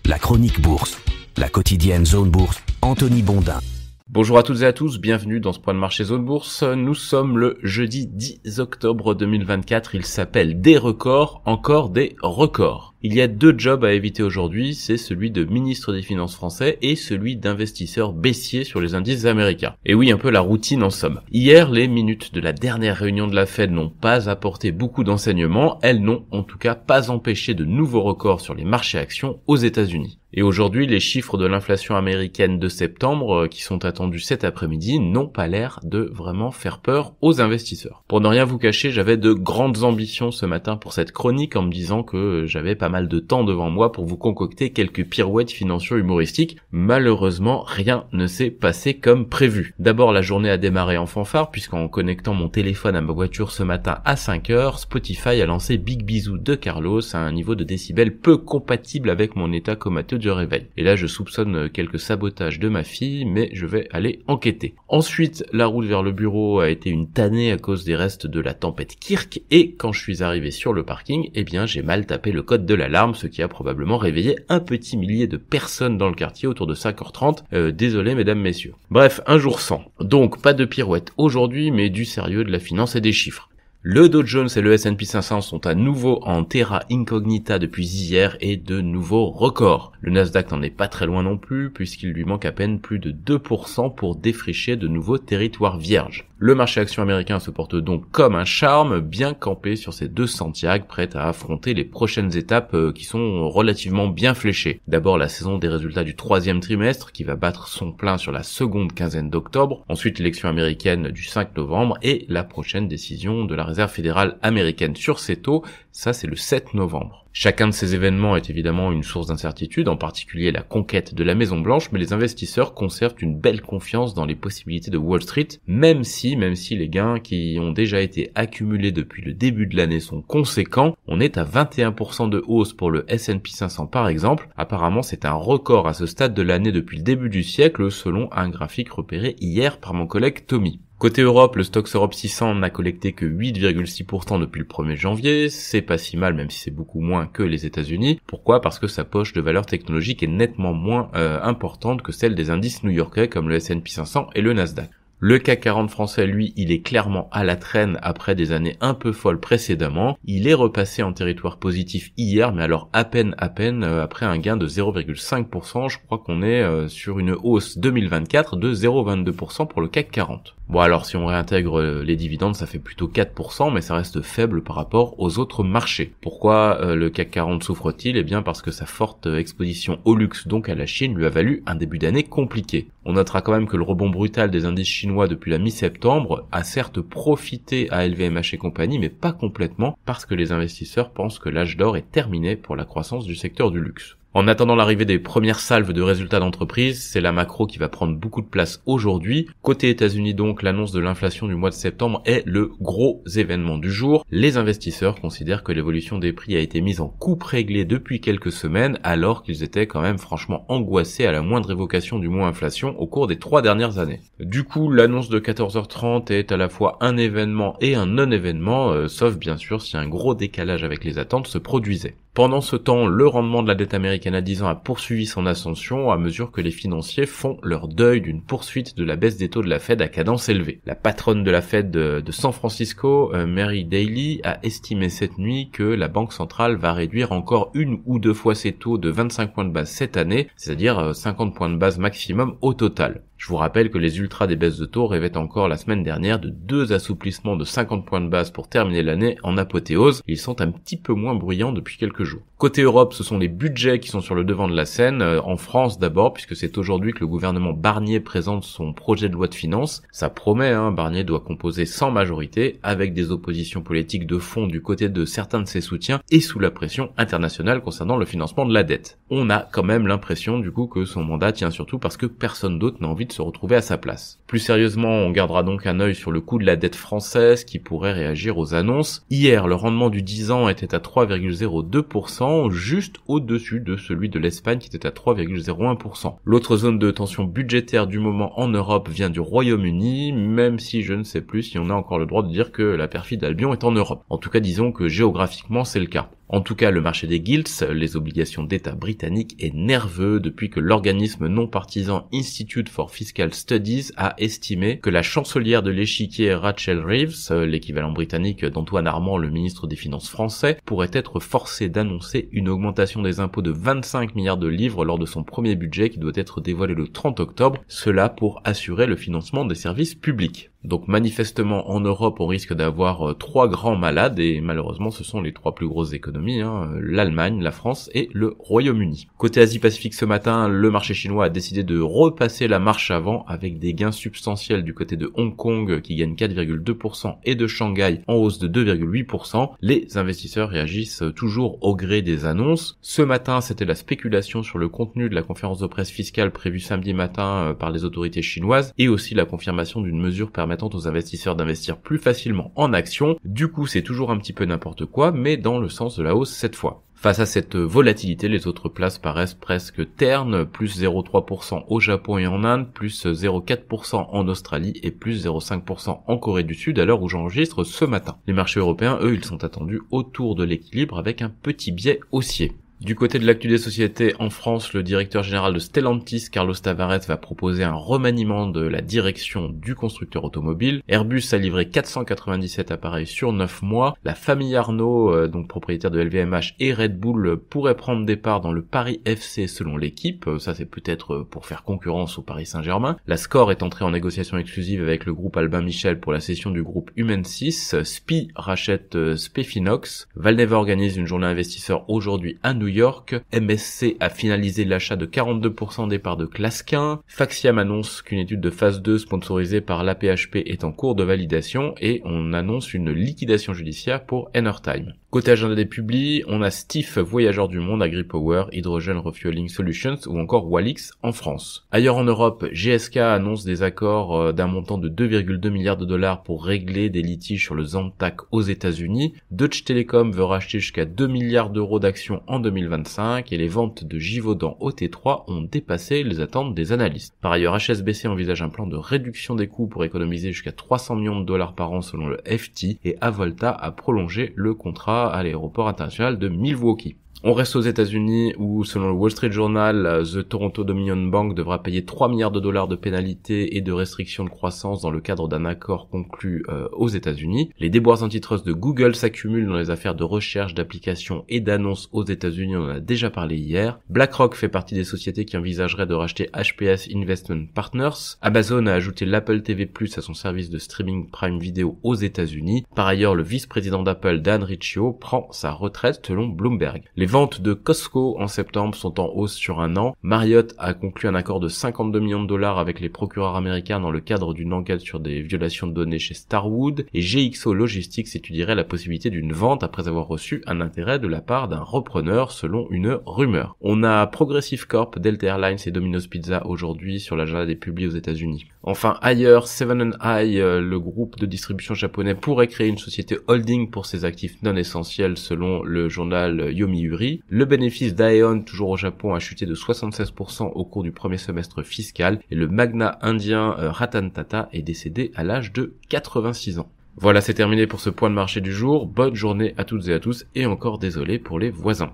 La chronique bourse, la quotidienne Zone Bourse, Anthony Bondin. Bonjour à toutes et à tous, bienvenue dans ce point de marché Zone Bourse. Nous sommes le jeudi 10 octobre 2024, il s'appelle Des records, encore des records. Il y a deux jobs à éviter aujourd'hui, c'est celui de ministre des Finances français et celui d'investisseur baissier sur les indices américains. Et oui, un peu la routine en somme. Hier, les minutes de la dernière réunion de la Fed n'ont pas apporté beaucoup d'enseignements, elles n'ont en tout cas pas empêché de nouveaux records sur les marchés actions aux États-Unis. Et aujourd'hui, les chiffres de l'inflation américaine de septembre, qui sont attendus cet après-midi, n'ont pas l'air de vraiment faire peur aux investisseurs. Pour ne rien vous cacher, j'avais de grandes ambitions ce matin pour cette chronique en me disant que j'avais pas mal de temps devant moi pour vous concocter quelques pirouettes financiero-humoristiques. Malheureusement, rien ne s'est passé comme prévu. D'abord, la journée a démarré en fanfare, puisqu'en connectant mon téléphone à ma voiture ce matin à 5h, Spotify a lancé Big Bisou de Carlos à un niveau de décibels peu compatible avec mon état comateux du réveil. Et là, je soupçonne quelques sabotages de ma fille, mais je vais aller enquêter. Ensuite, la route vers le bureau a été une tannée à cause des restes de la tempête Kirk, et quand je suis arrivé sur le parking, eh bien, j'ai mal tapé le code de l'alarme, ce qui a probablement réveillé un petit millier de personnes dans le quartier autour de 5h30. Désolé, mesdames, messieurs. Bref, un jour sans. Donc, pas de pirouette aujourd'hui, mais du sérieux, de la finance et des chiffres. Le Dow Jones et le S&P 500 sont à nouveau en terra incognita depuis hier et de nouveaux records. Le Nasdaq n'en est pas très loin non plus puisqu'il lui manque à peine plus de 2% pour défricher de nouveaux territoires vierges. Le marché action américain se porte donc comme un charme, bien campé sur ses deux Santiago, prêt à affronter les prochaines étapes qui sont relativement bien fléchées. D'abord la saison des résultats du troisième trimestre qui va battre son plein sur la seconde quinzaine d'octobre, ensuite l'élection américaine du 5 novembre et la prochaine décision de la Réserve fédérale américaine sur ses taux, ça c'est le 7 novembre. Chacun de ces événements est évidemment une source d'incertitude, en particulier la conquête de la Maison Blanche, mais les investisseurs conservent une belle confiance dans les possibilités de Wall Street, même si les gains qui ont déjà été accumulés depuis le début de l'année sont conséquents. On est à 21% de hausse pour le S&P 500 par exemple. Apparemment c'est un record à ce stade de l'année depuis le début du siècle, selon un graphique repéré hier par mon collègue Tommy. Côté Europe, le Stoxx Europe 600 n'a collecté que 8,6% depuis le 1er janvier, c'est pas si mal même si c'est beaucoup moins que les États-Unis. Pourquoi ? Parce que sa poche de valeur technologique est nettement moins importante que celle des indices new-yorkais comme le S&P 500 et le Nasdaq. Le CAC 40 français, lui, il est clairement à la traîne après des années un peu folles précédemment. Il est repassé en territoire positif hier, mais alors à peine, après un gain de 0,5%. Je crois qu'on est sur une hausse 2024 de 0,22% pour le CAC 40. Bon alors si on réintègre les dividendes, ça fait plutôt 4%, mais ça reste faible par rapport aux autres marchés. Pourquoi le CAC 40 souffre-t-il ? Eh bien parce que sa forte exposition au luxe, donc à la Chine, lui a valu un début d'année compliqué. On notera quand même que le rebond brutal des indices chinois depuis la mi-septembre a certes profité à LVMH et compagnie, mais pas complètement, parce que les investisseurs pensent que l'âge d'or est terminé pour la croissance du secteur du luxe. En attendant l'arrivée des premières salves de résultats d'entreprise, c'est la macro qui va prendre beaucoup de place aujourd'hui. Côté États-Unis donc, l'annonce de l'inflation du mois de septembre est le gros événement du jour. Les investisseurs considèrent que l'évolution des prix a été mise en coupe réglée depuis quelques semaines, alors qu'ils étaient quand même franchement angoissés à la moindre évocation du mot inflation au cours des 3 dernières années. Du coup, l'annonce de 14h30 est à la fois un événement et un non-événement, sauf bien sûr si un gros décalage avec les attentes se produisait. Pendant ce temps, le rendement de la dette américaine à 10 ans a poursuivi son ascension à mesure que les financiers font leur deuil d'une poursuite de la baisse des taux de la Fed à cadence élevée. La patronne de la Fed de San Francisco, Mary Daly, a estimé cette nuit que la banque centrale va réduire encore 1 ou 2 fois ses taux de 25 points de base cette année, c'est-à-dire 50 points de base maximum au total. Je vous rappelle que les ultras des baisses de taux rêvaient encore la semaine dernière de 2 assouplissements de 50 points de base pour terminer l'année en apothéose. Ils sont un petit peu moins bruyants depuis quelques jours. Côté Europe, ce sont les budgets qui sont sur le devant de la scène. En France d'abord, puisque c'est aujourd'hui que le gouvernement Barnier présente son projet de loi de finances. Ça promet, Barnier doit composer sans majorité, avec des oppositions politiques de fond du côté de certains de ses soutiens et sous la pression internationale concernant le financement de la dette. On a quand même l'impression du coup que son mandat tient surtout parce que personne d'autre n'a envie de se retrouver à sa place. Plus sérieusement, on gardera donc un œil sur le coût de la dette française qui pourrait réagir aux annonces. Hier, le rendement du 10 ans était à 3,02%, juste au-dessus de celui de l'Espagne qui était à 3,01%. L'autre zone de tension budgétaire du moment en Europe vient du Royaume-Uni, même si je ne sais plus si on a encore le droit de dire que la perfide Albion est en Europe. En tout cas, disons que géographiquement, c'est le cas. En tout cas, le marché des gilts, les obligations d'État britanniques, est nerveux depuis que l'organisme non partisan Institute for Fiscal Studies a estimé que la chancelière de l'échiquier Rachel Reeves, l'équivalent britannique d'Antoine Armand, le ministre des Finances français, pourrait être forcée d'annoncer une augmentation des impôts de 25 milliards de livres lors de son premier budget qui doit être dévoilé le 30 octobre, cela pour assurer le financement des services publics. Donc manifestement en Europe on risque d'avoir 3 grands malades et malheureusement ce sont les 3 plus grosses économies, l'Allemagne, la France et le Royaume-Uni. Côté Asie-Pacifique ce matin, le marché chinois a décidé de repasser la marche avant avec des gains substantiels du côté de Hong Kong qui gagne 4,2% et de Shanghai en hausse de 2,8%. Les investisseurs réagissent toujours au gré des annonces. Ce matin c'était la spéculation sur le contenu de la conférence de presse fiscale prévue samedi matin par les autorités chinoises et aussi la confirmation d'une mesure permettant aux investisseurs d'investir plus facilement en actions. Du coup, c'est toujours un petit peu n'importe quoi, mais dans le sens de la hausse cette fois. Face à cette volatilité, les autres places paraissent presque ternes, plus 0,3% au Japon et en Inde, plus 0,4% en Australie et plus 0,5% en Corée du Sud à l'heure où j'enregistre ce matin. Les marchés européens, eux, ils sont attendus autour de l'équilibre avec un petit biais haussier. Du côté de l'actu des sociétés, en France, le directeur général de Stellantis, Carlos Tavares, va proposer un remaniement de la direction du constructeur automobile. Airbus a livré 497 appareils sur 9 mois. La famille Arnault, donc propriétaire de LVMH et Red Bull, pourrait prendre des parts dans le Paris FC selon l'équipe. Ça, c'est peut-être pour faire concurrence au Paris Saint-Germain. La Score est entrée en négociation exclusive avec le groupe Albin Michel pour la cession du groupe Human 6. SPI rachète Spefinox. Valneva organise une journée investisseur aujourd'hui à New York. MSC a finalisé l'achat de 42% des parts de Clasquin. Faxiam annonce qu'une étude de phase 2 sponsorisée par l'APHP est en cours de validation et on annonce une liquidation judiciaire pour Enertime. Côté agenda des publis, on a Stif, Voyageurs du Monde, AgriPower, Hydrogen Refueling Solutions ou encore Walix en France. Ailleurs en Europe, GSK annonce des accords d'un montant de 2,2 milliards de dollars pour régler des litiges sur le Zantac aux États-Unis. Deutsche Telekom veut racheter jusqu'à 2 milliards d'euros d'actions en 2025 et les ventes de Givaudan au T3 ont dépassé les attentes des analystes. Par ailleurs, HSBC envisage un plan de réduction des coûts pour économiser jusqu'à 300 millions de dollars par an selon le FT et Avolta a prolongé le contrat à l'aéroport international de Milwaukee. On reste aux États-Unis où, selon le Wall Street Journal, The Toronto Dominion Bank devra payer 3 milliards de dollars de pénalités et de restrictions de croissance dans le cadre d'un accord conclu aux États-Unis. Les déboires antitrust de Google s'accumulent dans les affaires de recherche, d'applications et d'annonces aux États-Unis, on en a déjà parlé hier. BlackRock fait partie des sociétés qui envisageraient de racheter HPS Investment Partners. Amazon a ajouté l'Apple TV+ à son service de streaming Prime Video aux États-Unis. Par ailleurs, le vice-président d'Apple, Dan Riccio, prend sa retraite selon Bloomberg. Les ventes de Costco en septembre sont en hausse sur un an. Marriott a conclu un accord de 52 millions de dollars avec les procureurs américains dans le cadre d'une enquête sur des violations de données chez Starwood et GXO Logistics étudierait la possibilité d'une vente après avoir reçu un intérêt de la part d'un repreneur selon une rumeur. On a Progressive Corp, Delta Airlines et Domino's Pizza aujourd'hui sur l'agenda des publis aux États-Unis. Enfin ailleurs, Seven & I, le groupe de distribution japonais, pourrait créer une société holding pour ses actifs non essentiels selon le journal Yomiuri. Le bénéfice d'Aeon, toujours au Japon, a chuté de 76% au cours du premier semestre fiscal et le magnat indien Ratan Tata est décédé à l'âge de 86 ans. Voilà, c'est terminé pour ce point de marché du jour. Bonne journée à toutes et à tous et encore désolé pour les voisins.